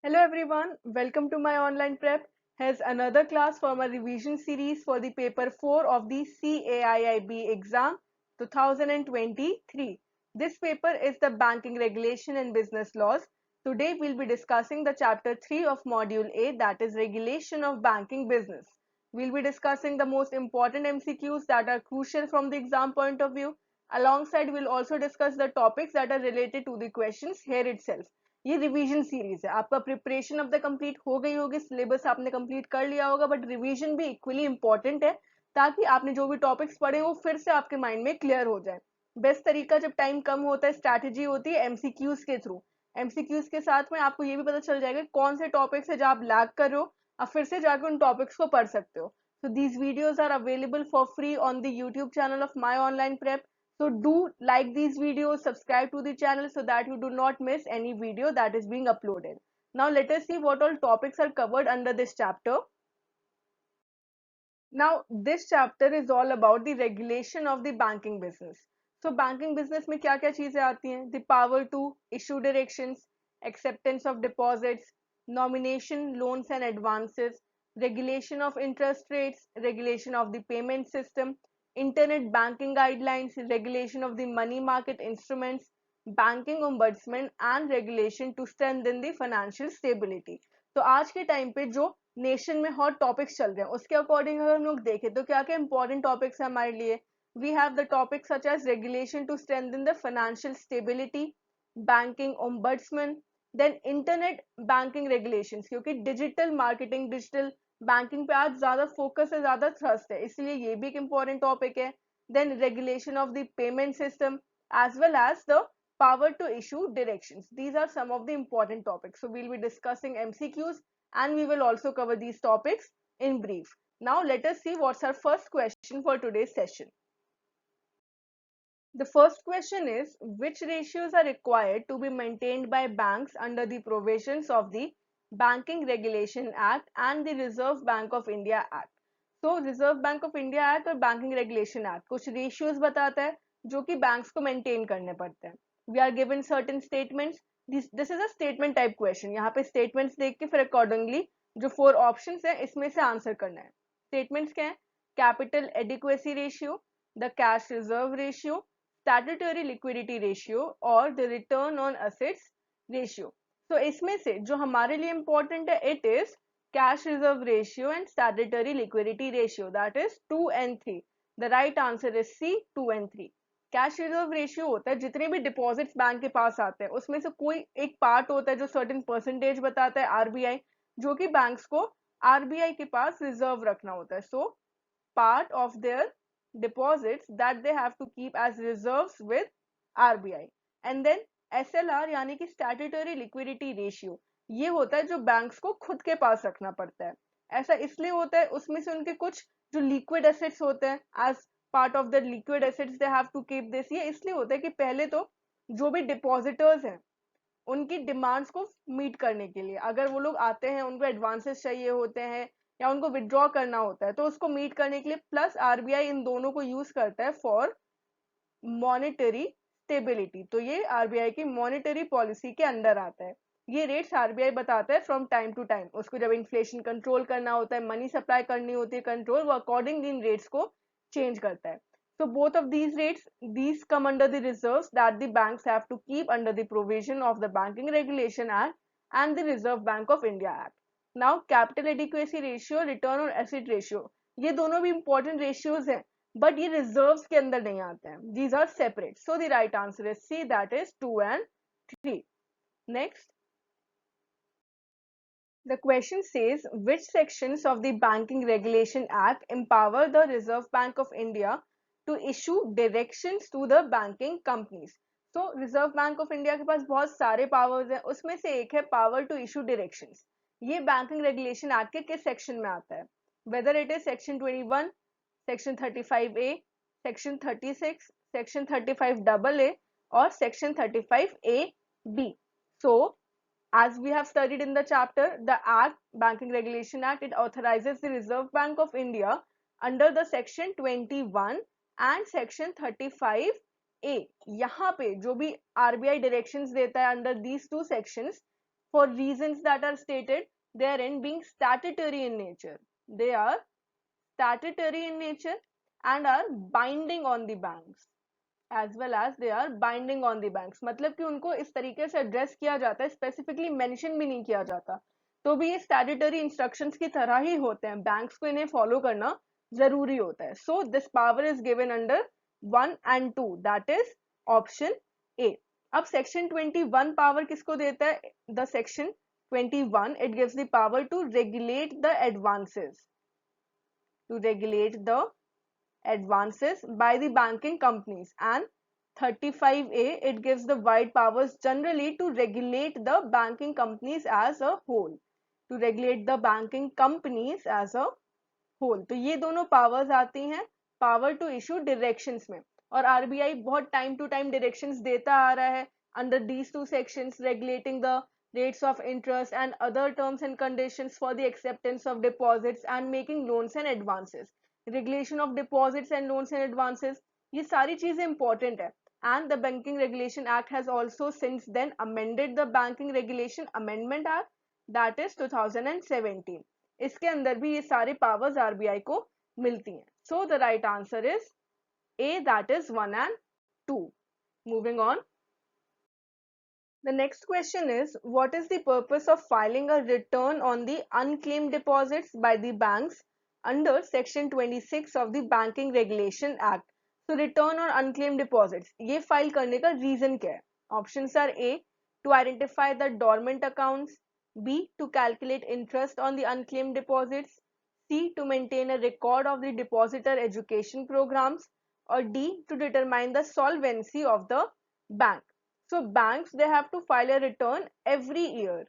Hello everyone, welcome to my online prep. Here's another class for my revision series for the paper 4 of the CAIIB exam 2023. This paper is the banking regulation and business laws. Today we'll be discussing the chapter 3 of module A, that is regulation of banking business. We'll be discussing the most important MCQs that are crucial from the exam point of view. Alongside, we'll also discuss the topics that are related to the questions here itself. ये revision series है, आपका preparation अब तक complete हो गई होगी, syllabus आपने complete कर लिया होगा, बट रिवीजन भी इक्वली इंपॉर्टेंट है ताकि आपने जो भी टॉपिक्स पढ़े वो फिर से आपके माइंड में क्लियर हो जाए। बेस्ट तरीका जब टाइम कम होता है, स्ट्रैटेजी होती है एमसीक्यूज के थ्रू। एमसीक्यूज के साथ में आपको ये भी पता चल जाएगा कौन से टॉपिक्स है जहाँ आप लैग कर रहे हो, आप फिर से जाकर उन टॉपिक्स को पढ़ सकते हो। So these videos are available for free on the YouTube channel of My Online Prep. So do like these videos, subscribe to the channel so that you do not miss any video that is being uploaded. Now let us see what all topics are covered under this chapter. Now this chapter is all about the regulation of the banking business. So banking business में क्या क्या चीजें आती हैं? The power to issue directions, acceptance of deposits, nomination, loans and advances, regulation of interest rates, regulation of the payment system, internet banking guidelines, regulation of the money market instruments, banking ombudsman and regulation to strengthen the financial stability. तो आज के time पे जो nation में hot topics चल रहे हैं उसके अकॉर्डिंग अगर हम लोग देखें तो क्या क्या इंपॉर्टेंट टॉपिक्स है हमारे लिए। We have the topic such as regulation to strengthen the financial stability, banking ombudsman, then internet banking regulations, क्योंकि डिजिटल मार्केटिंग, डिजिटल बैंकिंग पे आज ज्यादा फोकस है, ज्यादा थ्रस्ट है, इसलिए ये भी एक इंपॉर्टेंट टॉपिक है। Then regulation of the payment system as well as the power to issue directions. These are some of the important topics. So we'll be discussing MCQs and we will also cover these topics in brief. Now let us see what's our first question for today's session. The first question is, which ratios are required to be maintained by banks under the provisions of the Banking Regulation Act and the Reserve Bank of India Act? So Reserve Bank of India Act और Banking Regulation Act कुछ ratios बताता है जो कि banks को maintain करने पड़ते हैं. We are given certain statements. This is a statement type question. यहाँ पे statements देख के फिर accordingly जो 4 options है इसमें से answer करना है. Statements क्या है? Capital adequacy ratio, the cash reserve ratio, statutory liquidity ratio और the return on assets ratio. So इसमें से जो हमारे लिए important है, it is cash reserve ratio and statutory liquidity ratio, that is 2 and 3. The right answer is C, 2 and 3. Cash reserve ratio होता है जितने भी डिपॉजिट्स बैंक के पास आते हैं उसमें से कोई एक पार्ट होता है जो सर्टेन परसेंटेज बताता है आरबीआई, जो कि बैंक्स को आरबीआई के पास रिजर्व रखना होता है. So part of their deposits that they have to keep as reserves with RBI. And then SLR यानी कि statutory liquidity ratio, ये होता है जो बैंक्स को खुद के पास रखना पड़ता है. ऐसा इसलिए होता है, उसमें से उनके कुछ जो लिक्विड एसेट्स होते हैं, as part of the liquid assets they have to keep this. ये इसलिए होता है कि पहले तो जो भी डिपॉजिटर्स हैं उनकी डिमांड्स को मीट करने के लिए, अगर वो लोग आते हैं उनको एडवांसेस चाहिए होते हैं या उनको विड्रॉ करना होता है तो उसको मीट करने के लिए, प्लस आरबीआई इन दोनों को यूज करता है फॉर मॉनेटरी स्टेबिलिटी. तो ये आरबीआई की मॉनेटरी पॉलिसी के अंडर आता है. ये रेट्स आरबीआई बताता है फ्रॉम टाइम टू टाइम. उसको जब इन्फ्लेशन कंट्रोल करना होता है, मनी सप्लाई करनी होती है कंट्रोल, वो अकॉर्डिंग इन रेट्स को चेंज करता है. So both of these rates, these come under the reserves that the banks have to keep under the provision of the Banking Regulation Act and the Reserve Bank of India Act. Now capital adequacy ratio, return on asset ratio, ये दोनों भी important ratios हैं, but ये reserves के अंदर नहीं आते हैं. These are separate. So the right answer is C, that is 2 and 3. Next. The question says, which sections of the Banking Regulation Act empower the Reserve Bank of India to issue directions to the banking companies? So Reserve Bank of India के पास बहुत सारे powers हैं, उसमें से एक है power to issue directions. ये Banking Regulation Act के किस section में आता है? Whether it is section 21, section 35A, section 36, section 35AA or section 35AB. So as we have studied in the chapter, the Act, Banking Regulation Act, it authorizes the Reserve Bank of India under the section 21 and section 35A. यहाँ पे जो भी RBI directions देता है under these two sections for reasons that are stated therein being statutory in nature. They are statutory in nature and are binding on the banks as well as they are binding on the banks. मतलब कि उनको इस तरीके से address किया जाता है, specifically mention भी नहीं किया जाता, तो भी ये स्टैट्यूटरी इंस्ट्रक्शंस की तरह ही होते हैं, बैंक्स को इन्हें फॉलो करना जरूरी होता है. So this power is given under 1 and 2, that is option A. अब सेक्शन 21 पावर किसको देता है? The section 21 it gives the power to regulate the advances, to regulate the advances by the banking companies, and 35A it gives the wide powers generally to regulate the banking companies as a whole, to regulate the banking companies as a whole. तो ये दोनों powers आती हैं power to issue directions में, और RBI बहुत time to time directions देता आ रहा है under these two sections, regulating the rates of interest and other terms and conditions for the acceptance of deposits and making loans and advances. Regulation of deposits and loans and advances, ये सारी चीजें important है. And the Banking Regulation Act has also since then amended the Banking Regulation Amendment Act, that is 2017. इसके अंदर भी ये सारे powers RBI को मिलती हैं. So the right answer is A, that is 1 and 2. Moving on. The next question is, what is the purpose of filing a return on the unclaimed deposits by the banks under Section 26 of the Banking Regulation Act? So return on unclaimed deposits, ये file करने का reason क्या है? Options are A, to identify the dormant accounts, B, to calculate interest on the unclaimed deposits, C, to maintain a record of the depositor education programs, or D, to determine the solvency of the bank. So banks, they have to file a return every year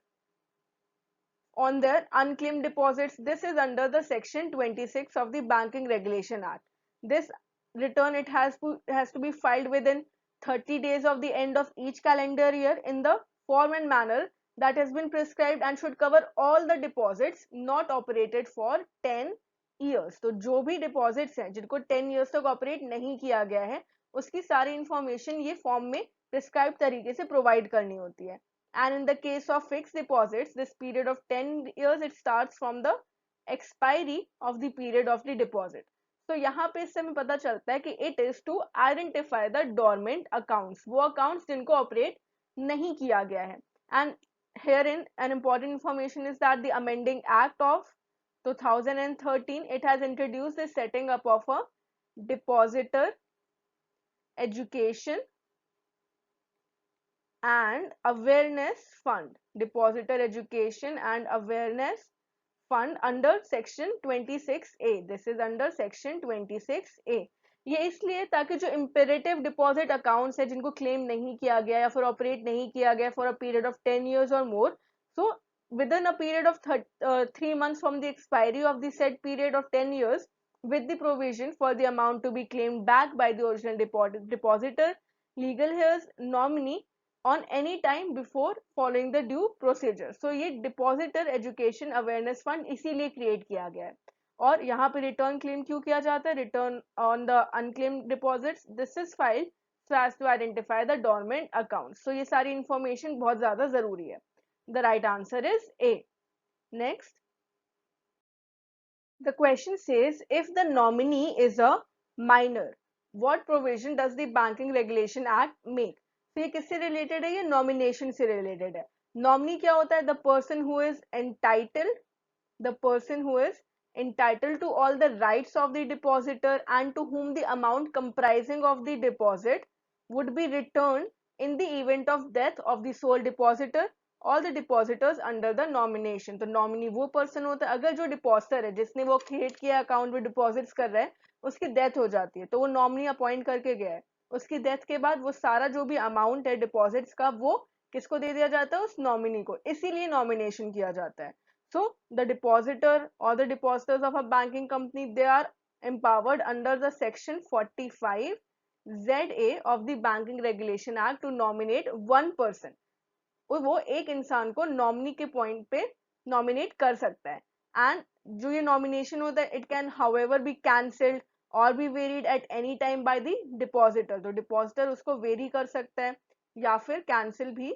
on their unclaimed deposits. This is under the section 26 of the Banking Regulation Act. This return, it has to be filed within 30 days of the end of each calendar year in the form and manner that has been prescribed, and should cover all the deposits not operated for 10 years. तो जो भी deposits हैं जिनको 10 years तक operate नहीं किया गया है, उसकी सारी information ये form में prescribed तरीके से provide करनी होती है. And in the case of fixed deposits, this period of 10 years, it starts from the expiry of the period of the deposit. तो यहाँ पे इससे हमें पता चलता है कि it is to identify the dormant accounts, वो accounts जिनको operate नहीं किया गया है. And herein an important information is that the amending act of 2013, it has introduced the setting up of a depositor education and awareness fund, depositor education and awareness fund under section 26A. This is under section 26A. ये इसलिए ताकि जो imperative deposit accounts है जिनको claim नहीं किया गया या फिर operate नहीं किया गया for a period of 10 years or more, so within a period of 3 months from the expiry of the said period of 10 years, with the provision for the amount to be claimed back by the original depositor, legal heirs, nominee, on any time before following the due procedure. So ये depositor education awareness fund इसीलिए create किया गया है. और यहाँ पे return claim क्यों किया जाता है? Return on the unclaimed deposits, this is filed so as to identify the dormant accounts. So ये सारी information बहुत ज़्यादा ज़रूरी है. The right answer is A. Next. The question says, if the nominee is a minor, what provision does the Banking Regulation Act make? तो ये किससे related है? ये नॉमिनेशन से रिलेटेड है. नॉमिनी क्या होता है? The person who is entitled, the person who is entitled to all the rights of the depositor and to whom the amount comprising of the deposit would be returned in the event of death of the sole depositor, all the depositors under the nomination. तो nominee वो person होता है, अगर जो depositor है जिसने वो create किया account में deposits कर रहा है उसकी death हो जाती है, तो वो nominee appoint करके गया है, उसकी डेथ के बाद वो सारा जो भी अमाउंट है डिपॉजिट्स का वो किसको दे दिया जाता है? उस नॉमिनी को. इसीलिए नॉमिनेशन किया जाता है. सो द डिपॉजिटर और the depositors of a banking company, they are empowered under the section 45 ZA of the Banking Regulation Act to nominate one person. वो एक इंसान को नॉमिनी के पॉइंट पे नॉमिनेट कर सकता है. एंड जो ये नॉमिनेशन होता है, it can however be cancelled और भी varied at any time by the depositor. तो डिपॉजिटर उसको वेरी कर सकता है या फिर कैंसिल भी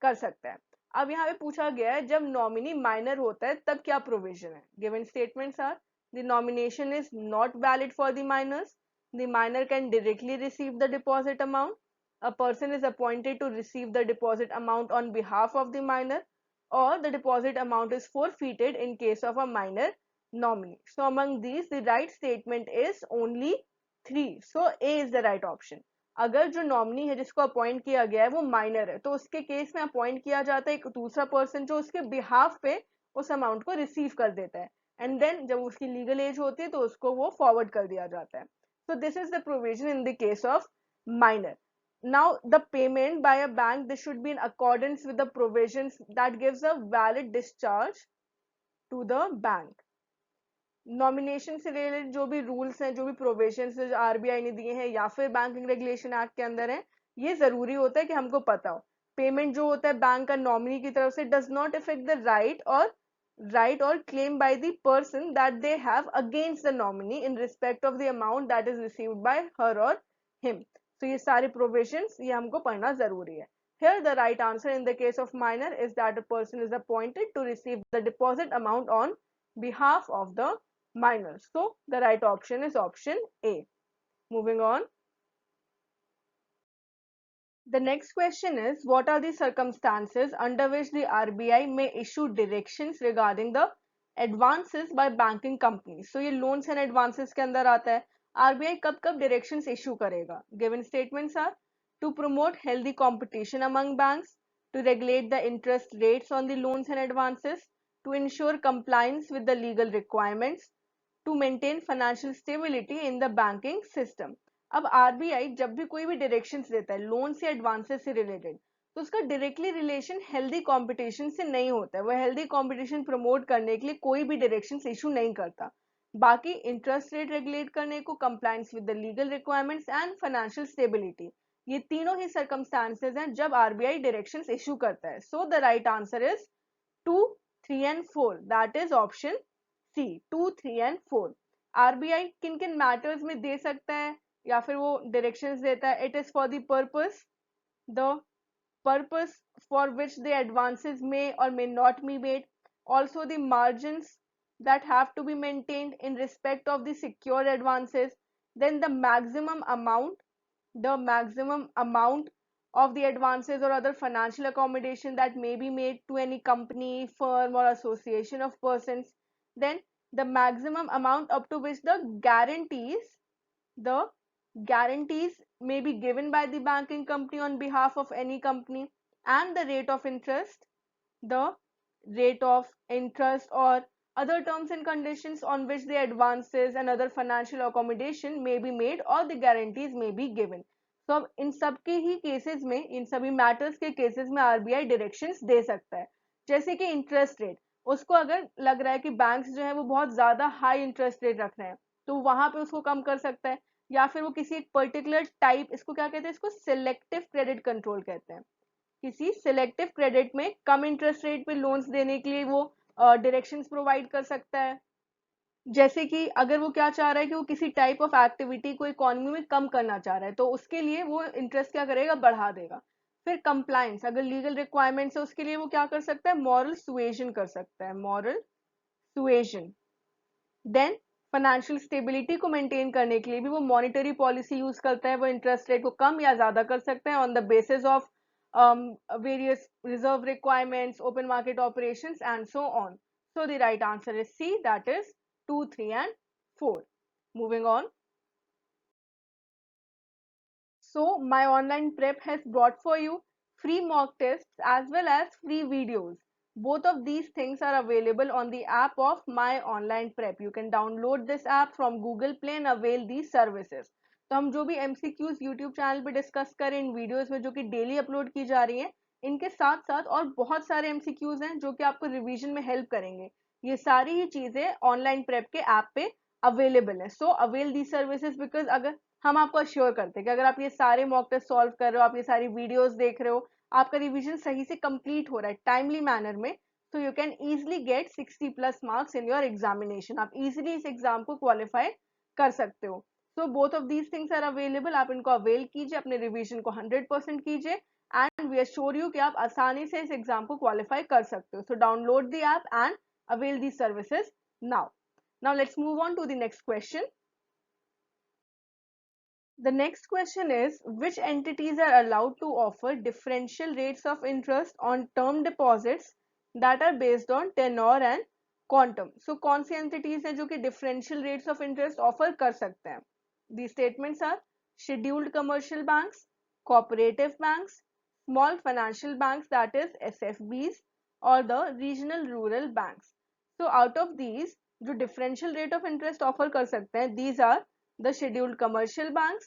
कर सकता है. अब यहाँ पे पूछा गया है जब नॉमिनी माइनर होता है तब क्या प्रोविजन है. Given statements are the nomination is not valid for the minors, the minor can directly receive the deposit amount, a person is appointed to receive the deposit amount on behalf of the minor, or the deposit amount is forfeited in case of a minor nominee. So among these the right statement is only 3. So A is the right option. अगर जो nominee है जिसको appoint किया गया है वो minor है तो उसके केस में अपॉइंट किया जाता है एक दूसरा पर्सन जो उसके बिहाफ पे उस अमाउंट को रिसीव कर देता है, एंड देन जब उसकी लीगल एज होती है तो उसको वो फॉरवर्ड कर दिया जाता है. So this is the provision in the case of minor. Now the payment by a bank, this should be in accordance with the provisions that gives a valid discharge to the bank. Nomination से related जो भी rules हैं, जो भी provisions जो RBI ने दिए हैं या फिर बैंकिंग रेगुलेशन एक्ट के अंदर है, ये जरूरी होता है कि हमको पता हो. पेमेंट जो होता है बैंक का नॉमिनी की तरफ से does not affect the right or claim by the person that they have against the nominee in respect of the amount that is received by her or him. तो ये सारे प्रोविजंस ये हमको पढ़ना जरूरी है. Here the right answer in the case of minor is that a person is appointed to receive the deposit amount on behalf of the minor. So the right option is option A. Moving on. The next question is, what are the circumstances under which the RBI may issue directions regarding the advances by banking companies? So ये loans and advances के अंदर आता है. RBI कब कब directions issue करेगा? Given statements are to promote healthy competition among banks, to regulate the interest rates on the loans and advances, to ensure compliance with the legal requirements, to maintain financial stability in the banking system. अब RBI जब भी कोई भी directions देता है loan से advances से related तो उसका डायरेक्टली रिलेशन हेल्दी कंपटीशन से नहीं होता है. वह हेल्दी कंपटीशन प्रमोट करने के लिए कोई भी डायरेक्शंस इशू नहीं करता. बाकी इंटरेस्ट रेट रेगुलेट करने को, compliance with the legal requirements and financial stability, ये तीनों ही सर्कमस्टांसेस हैं जब आरबीआई डायरेक्शंस इशू करता है. So the right answer is 2, 3 and 4. That is option C, 2, 3 and 4. RBI किन किन मैटर्स में दे सकता है या फिर वो डायरेक्शंस देता है? It is for the purpose for which the advances may or may not be made, also the margins that have to be maintained in respect of the secured advances, then the maximum amount of the advances or other financial accommodation that may be made to any company, firm or association of persons, then the maximum amount up to which the guarantees may be given by the banking company on behalf of any company, and the rate of interest or other terms and conditions on which the advances and other financial accommodation may be made or the guarantees may be given. तो अब इन सब के ही cases में, इन सभी matters के cases में RBI directions दे सकता है. जैसे कि इंटरेस्ट रेट, उसको अगर लग रहा है कि बैंक्स जो है वो बहुत ज्यादा हाई इंटरेस्ट रेट रख रहे हैं तो वहां पे उसको कम कर सकता है, या फिर वो किसी एक पर्टिकुलर टाइप, इसको क्या कहते हैं, इसको सिलेक्टिव क्रेडिट कंट्रोल कहते हैं. किसी सिलेक्टिव क्रेडिट में कम इंटरेस्ट रेट पे लोन्स देने के लिए वो डायरेक्शंस प्रोवाइड कर सकता है. जैसे कि अगर वो क्या चाह रहा है कि वो किसी टाइप ऑफ एक्टिविटी को इकोनॉमी में कम करना चाह रहा है तो उसके लिए वो इंटरेस्ट क्या करेगा, बढ़ा देगा. फिर कंप्लायंस, अगर लीगल रिक्वायरमेंट्स है उसके लिए वो क्या कर सकता है, मॉरल सुएजन कर सकता है, मॉरल सुएजन. देन फाइनेंशियल स्टेबिलिटी को मेंटेन करने के लिए भी वो मॉनेटरी पॉलिसी यूज करता है. वो इंटरेस्ट रेट को कम या ज्यादा कर सकता है on the basis of various reserve requirements, open market operations and so on. So the right answer is C, that is 2, 3 and 4. Moving on. So my online prep has brought for you free mock tests as well as free videos. Both of these things are available on the app of My Online Prep. You can download this app from Google Play and avail these services. तो हम जो भी MCQs YouTube channel पे discuss करें इन videos में जो कि daily upload की जा रही हैं, इनके साथ साथ और बहुत सारे MCQs हैं जो कि आपको रिवीजन में हेल्प करेंगे. ये सारी ही चीजें ऑनलाइन प्रेप के ऐप पे अवेलेबल है. सो अवेल दी सर्विसेज, बिकॉज अगर हम आपको अश्योर करते हैं कि अगर आप ये सारे मॉक टेस्ट सॉल्व कर रहे हो, आप ये सारी वीडियोस देख रहे हो, आपका रिवीजन सही से कंप्लीट हो रहा है टाइमली मैनर में, तो you can easily get 60+ marks in your examination. आप इजिली इस एग्जाम को क्वालिफाई कर सकते हो. So both of these things are available. आप इनको अवेल कीजिए, अपने रिवीजन को 100% कीजिए एंड वी एश्योर यू कि आप आसानी से इस एग्जाम को क्वालिफाई कर सकते हो. So download the app and avail these services now. Now let's move on to the next question. The next question is, which entities are allowed to offer differential rates of interest on term deposits that are based on tenor and quantum? So कौन सी entities हैं जो कि differential rates of interest offer कर सकते हैं? These statements are scheduled commercial banks, cooperative banks, small financial banks, that is SFBs, or the regional rural banks. So out of these जो differential rate of interest offer कर सकते हैं, these are the scheduled commercial banks,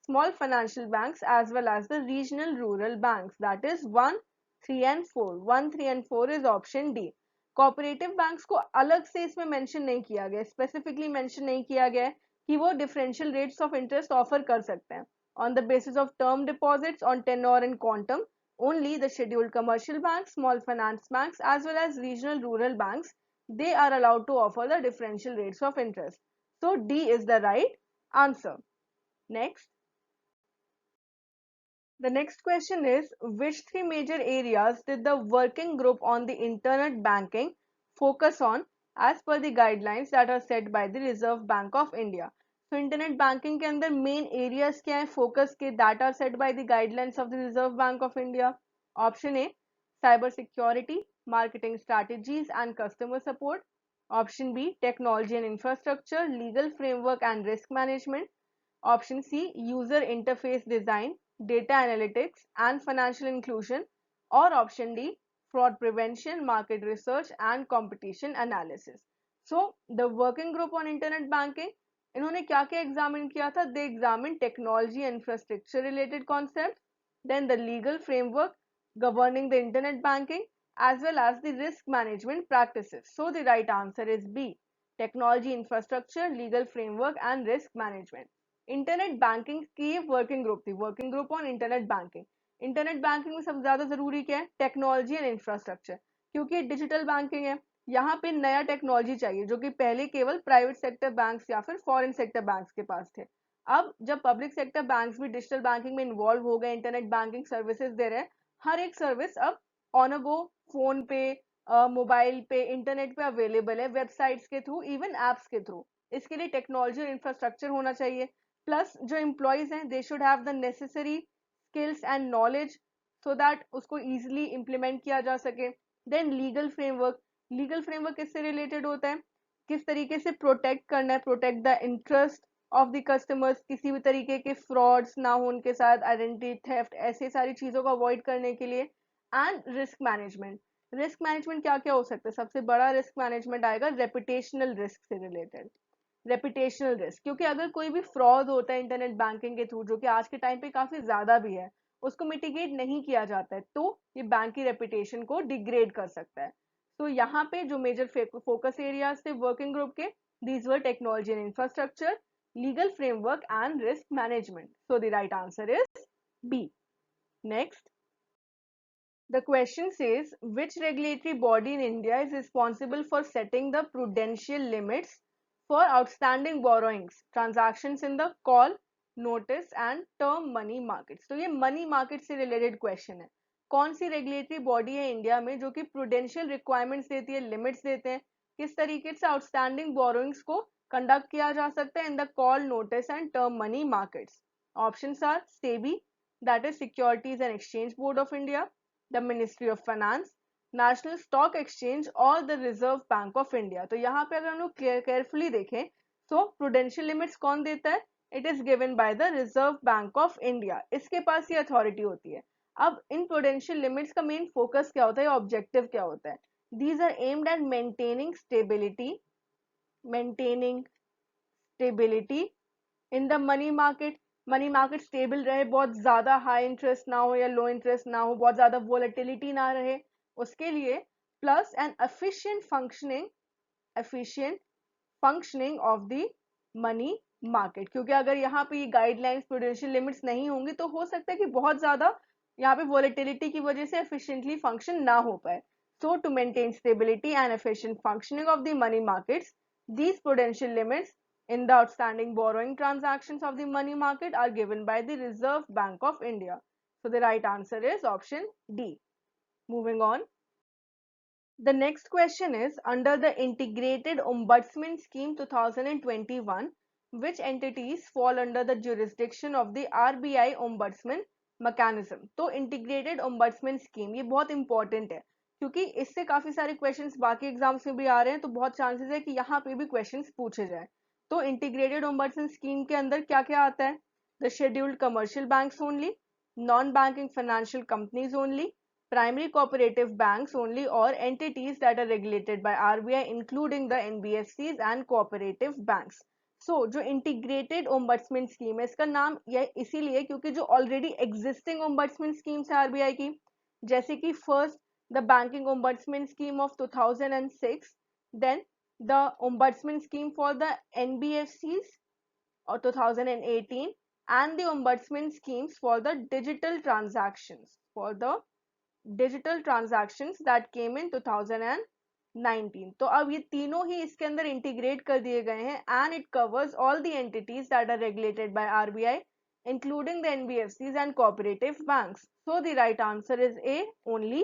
small financial banks, as well as the regional rural banks, that is 1, 3 and 4. 1, 3 and 4 is option D. Cooperative banks को अलग से इसमें mention नहीं किया गया, स्पेसिफिकली मेंशन नहीं किया गया कि वो differential rates of interest offer कर सकते हैं on the basis of term deposits on tenure and quantum. Only the scheduled commercial banks, small finance banks, as well as regional rural banks, they are allowed to offer the differential rates of interest. So D is the right answer. Next. The next question is, which three major areas did the working group on the internet banking focus on as per the guidelines that are set by the Reserve Bank of India? So internet banking के अंदर main areas क्या है focus के that are set by the guidelines of the Reserve Bank of India? Option A, cyber security, marketing strategies and customer support. Option B, technology and infrastructure, legal framework and risk management. Option C, user interface design, data analytics and financial inclusion. Or option D, fraud prevention, market research and competition analysis. So the working group on internet banking, इन्होंने क्या क्या examine किया था? They examined technology and infrastructure related concepts, then the legal framework governing the internet banking, as well as the risk management practices. So the right answer is B, technology infrastructure, legal framework and risk management. Internet banking की working group थी, working group on internet banking. Internet banking में सबसे ज्यादा जरूरी क्या है? Technology and infrastructure, क्योंकि digital banking है, यहाँ पे नया टेक्नोलॉजी चाहिए जो कि पहले केवल प्राइवेट सेक्टर बैंक्स या फिर फॉरेन सेक्टर बैंक्स के पास थे. अब जब पब्लिक सेक्टर बैंक्स भी डिजिटल बैंकिंग में इन्वॉल्व हो गए, इंटरनेट बैंकिंग सर्विसेज दे रहे हैं, हर एक सर्विस अब ऑन अ गो, फोन पे, मोबाइल पे, इंटरनेट पे अवेलेबल है, वेबसाइट्स के थ्रू, इवन एप्स के थ्रू. इसके लिए टेक्नोलॉजी और इंफ्रास्ट्रक्चर होना चाहिए. प्लस जो एम्प्लॉयज हैं, they should have the necessary skills and knowledge so that उसको इजीली इंप्लीमेंट किया जा सके. Then legal framework, legal framework किससे रिलेटेड होता है? किस तरीके से प्रोटेक्ट करना है, protect the interest of the customers, किसी भी तरीके के फ्रॉड्स ना हो उनके साथ, आइडेंटिटी थेफ्ट, ऐसी सारी चीजों को अवॉइड करने के लिए. And risk management, risk management क्या क्या हो सकता है? सबसे बड़ा रिस्क मैनेजमेंट आएगा रेपुटेशनल रिस्क से रिलेटेड. रेपुटेशनल रिस्क, क्योंकि अगर कोई भी फ्रॉड होता है इंटरनेट बैंकिंग के थ्रू, जो कि आज के टाइम पे काफी ज्यादा भी है, उसको मिटिगेट नहीं किया जाता है, तो ये बैंक की रेपुटेशन को डिग्रेड कर सकता है. तो यहाँ पे जो मेजर फोकस एरियाज थे वर्किंग ग्रुप के, these were technology and infrastructure, legal framework and risk management. So the right answer is B. Next. The question says, which regulatory body in India is responsible for setting the prudential limits for outstanding borrowings, transactions in the call, notice and term money markets? तो ये money market से related question है. कौन सी regulatory body है India में जो कि prudential requirements देती है, limits देते हैं, किस तरीके से outstanding borrowings को conduct किया जा सकता है in the call, notice and term money markets? Options are SEBI, that is Securities and Exchange Board of India, the Ministry of Finance, National Stock Exchange और the Reserve Bank of India. तो यहाँ पे अगर हम लोग carefully देखें तो prudential limits कौन देता है? It is given by the Reserve Bank of India, इसके पास ये अथॉरिटी होती है. अब इन प्रूडेंशियल लिमिट्स का मेन फोकस क्या होता है, ऑब्जेक्टिव क्या होता है? These are aimed at maintaining stability in the money market. Money market stable रहे, बहुत ज्यादा हाई इंटरेस्ट ना हो या लो इंटरेस्ट ना हो, बहुत ज्यादा वोलेटिलिटी ना रहे, उसके लिए. Plus N efficient functioning of the money market, क्योंकि अगर यहाँ पे ये गाइडलाइंस प्रूडेंशियल लिमिट्स नहीं होंगी तो हो सकता है कि बहुत ज्यादा यहाँ पे वोलेटिलिटी की वजह से एफिशिएंटली फंक्शन ना हो पाए. So to maintain stability and efficient functioning of the money markets, these prudential limits in the outstanding borrowing transactions of the money market are given by the Reserve Bank of India. So the right answer is option D. Moving on. The next question is, under the Integrated Ombudsman Scheme 2021, which entities fall under the jurisdiction of the RBI Ombudsman mechanism? तो Integrated Ombudsman Scheme ये बहुत important है क्योंकि इससे काफी सारे questions बाकी exams में भी आ रहे हैं, तो बहुत चांसेस है कि यहाँ पे भी क्वेश्चंस पूछे जाए। तो इंटीग्रेटेड ओम्बड्समैन स्कीम के अंदर क्या क्या आता है? The scheduled commercial banks only, non banking financial companies only, primary cooperative banks only, or entities that are regulated by RBI including the NBFCs and cooperative banks. So जो integrated ombudsman scheme है इसका नाम यह इसीलिए क्योंकि जो already existing ombudsman schemes है RBI की, जैसे कि first the banking ombudsman scheme of 2006, then the ombudsman scheme for the NBFCs or 2018, and the ombudsman schemes for the digital transactions that came in 2019. तो अब ये तीनों ही इसके अंदर इंटीग्रेट कर दिए गए हैं and it covers all the entities that are regulated by RBI including the NBFCs and cooperative banks. So the right answer is A, only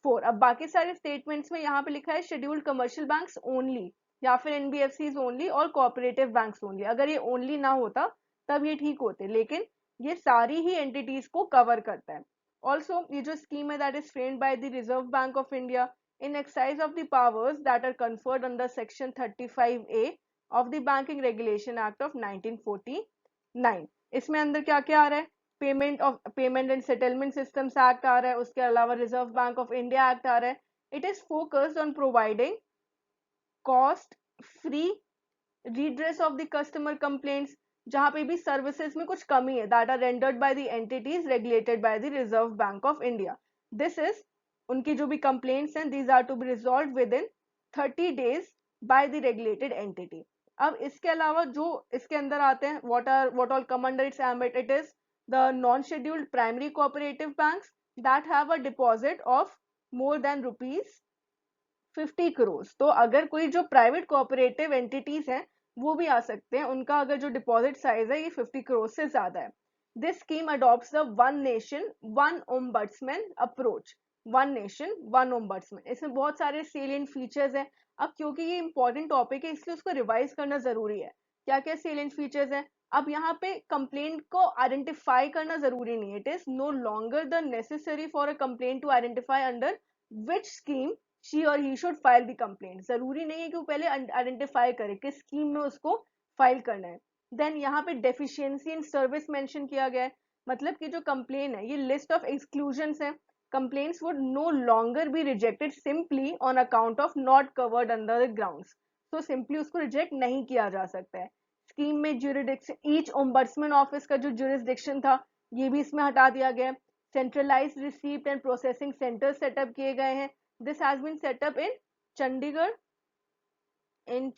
4. अब बाकी सारे स्टेटमेंट्स में यहाँ पे लिखा है शेड्यूल्ड कमर्शियल बैंक्स ओनली या फिर NBFCs ओनली और कोऑपरेटिव बैंक्स ओनली। अगर ये ओनली ना होता तब ये ठीक होते, लेकिन ये सारी ही एंटिटीज को कवर करता है। Also, ये जो scheme है that is framed by the Reserve Bank of India in exercise of the powers that are conferred under Section 35A of the Banking Regulation Act of 1949. इसमें अंदर क्या क्या आ रहा है? Payment and settlement systems act आ रहा है, उसके अलावा Reserve Bank of India act आ रहा है. It is focused on providing cost free redress of the customer complaints जहां पे भी सर्विसेज में कुछ कमी है that are rendered by the entities regulated by the Reserve Bank of India. This is उनकी जो भी complaints हैं these are to be resolved within 30 days by the regulated entity. अब इसके अलावा जो इसके अंदर आते हैं what all come under its ambit, it is the non-scheduled primary cooperative banks that have a deposit of more than rupees 50 crore. तो अगर कोई जो प्राइवेट कोऑपरेटिव एंटिटीज हैं वो भी आ सकते हैं, उनका अगर जो डिपॉजिट साइज है ये 50 करोड़ से ज्यादा है. This scheme adopts the one nation one ombudsman approach. One nation one ombudsman, इसमें बहुत सारे सेलिएंट फीचर्स हैं. अब क्योंकि ये इंपॉर्टेंट टॉपिक है इसलिए उसको रिवाइज करना जरूरी है. क्या क्या सेलिएंट फीचर्स हैं? अब यहाँ पे कंप्लेंट को आइडेंटिफाई करना जरूरी नहीं है. It is no longer the necessary for a complaint to identify under which scheme she or he should file the complaint. जरूरी नहीं है कि वो पहले आइडेंटिफाई करे किस स्कीम में उसको फाइल करना है. देन यहाँ पे डेफिशिएंसी इन सर्विस मेंशन किया गया है, मतलब कि जो कंप्लेन है ये लिस्ट ऑफ एक्सक्लूजन्स है. Complaints would know longer be rejected simply on account of not covered under the grounds. तो सिंपली उसको रिजेक्ट नहीं किया जा सकता है. स्कीम में ज्यूरिडिक्शन, ईच ओम्बड्समैन ऑफिस का जो ज्यूरिसडिक्शन था ये भी इसमें हटा दिया गया है. Centralised receipt and processing centre setup किए गए हैं. This has been set up in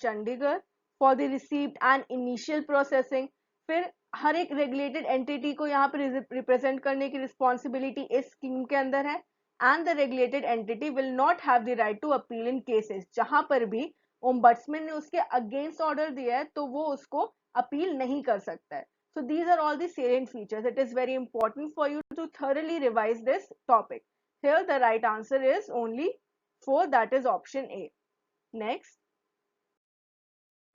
Chandigarh for the receipt and initial processing. फिर हर एक regulated entity को यहाँ पे represent करने की responsibility इस scheme के अंदर है. And the regulated entity will not have the right to appeal in cases. जहाँ पर भी ombudsman ने उसके against order दिया है तो वो उसको appeal नहीं कर सकता है. So these are all the salient features. It is very important for you to thoroughly revise this topic. Here the right answer is only 4, that is option A. Next.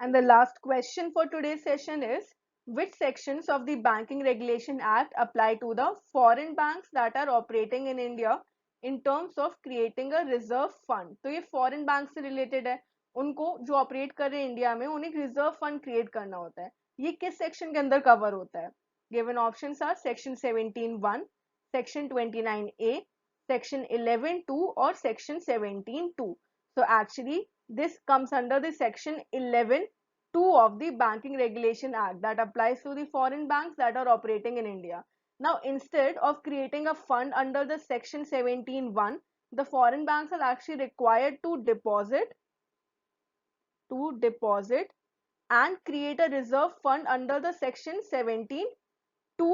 And the last question for today's session is, which sections of the Banking Regulation Act apply to the foreign banks that are operating in India in terms of creating a reserve fund? तो ये foreign bank से related है, उनको जो operate कर रहे हैं India में उन्हें reserve fund create करना होता है. ये किस section के अंदर cover होता है? Given options are section 17(1), section 29A, section 11(2) or section 17(2). So actually this comes under the section 11(2) of the Banking Regulation Act that applies to the foreign banks that are operating in India. Now instead of creating a fund under the section 17(1), the foreign banks are actually required to deposit and create a reserve fund under the section 17(2),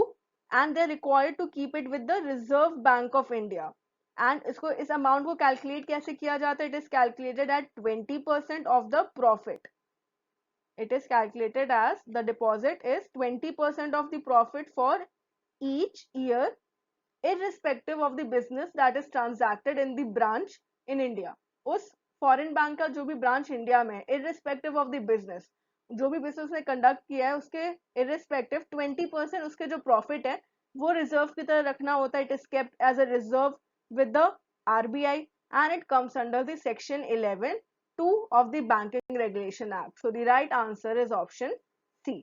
and they're required to keep it with the Reserve Bank of India. And इसको इस amount को calculate कैसे किया जाता है? It is calculated at 20% of the profit. It is calculated as the deposit is 20% of the profit for each year irrespective of the business that is transacted in the branch in India. उस foreign bank का जो भी branch India में है, irrespective of the business, जो भी business ने conduct किया है उसके irrespective 20% उसके जो प्रॉफिट है वो रिजर्व की तरह रखना होता है. It is kept as a reserve with the RBI, and it comes under the section 11(2) of the Banking Regulation Act. So the right answer is option C.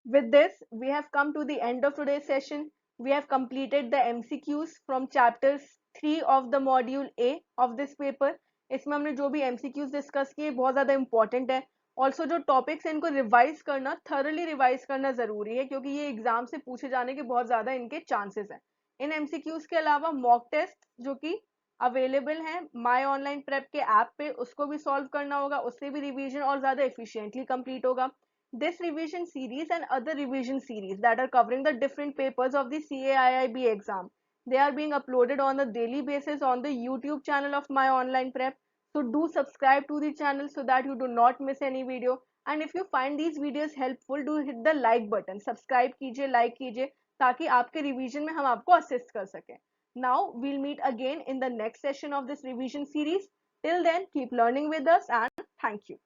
With this, we have come to the end of today's session. We have completed the MCQs from chapters 3 of the module A of this paper. इसमें हमने जो भी MCQs discuss किए बहुत ज़्यादा important है. Also जो topics हैं इनको रिवाइज करना, थरली रिवाइज करना ज़रूरी है क्योंकि ये एग्जाम से पूछे जाने के बहुत ज़्यादा इनके चांसेस हैं. इन MCQs के अलावा मॉक टेस्ट जो कि अवेलेबल हैं माई ऑनलाइन प्रेप के ऐप पे, उसको भी सॉल्व करना होगा. उससे भी रिवीजन और ज़्यादा एफिशिएंटली कंप्लीट होगा. This revision series and other revision series that are covering the different papers of the CAIIB exam, they are being uploaded on a daily basis on the YouTube channel of My Online Prep. So do subscribe to the channel so that you do not miss any video. And if you find these videos helpful, do hit the like button. Subscribe कीजिए, like कीजिए ताकि आपके revision में हम आपको assist कर सकें. Now we'll meet again in the next session of this revision series. Till then, keep learning with us and thank you.